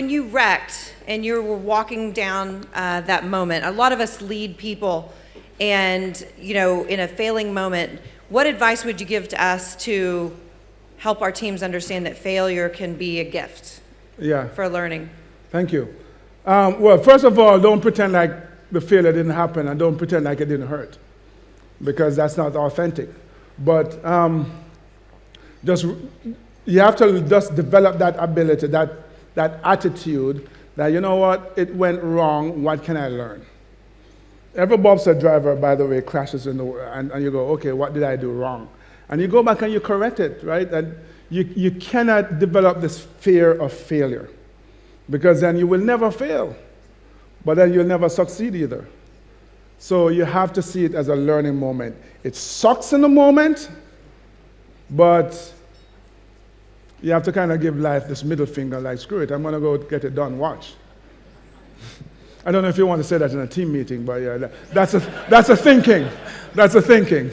when you wrecked and you were walking down that moment, a lot of us lead people, and in a failing moment, what advice would you give to us to help our teams understand that failure can be a gift for learning? Thank you. Well, first of all, don't pretend like the failure didn't happen, and don't pretend like it didn't hurt, because that's not authentic. But you have to just develop that ability, that attitude that, you know what, it went wrong, what can I learn? Every bobsled driver, by the way, crashes and you go, okay, what did I do wrong? And you go back and you correct it, right? And you cannot develop this fear of failure, because then you will never fail, but then you'll never succeed either. So you have to see it as a learning moment. It sucks in the moment, but you have to kind of give life this middle finger, like, screw it, I'm going to go get it done, watch. I don't know if you want to say that in a team meeting, but yeah, that's a thinking. That's a thinking.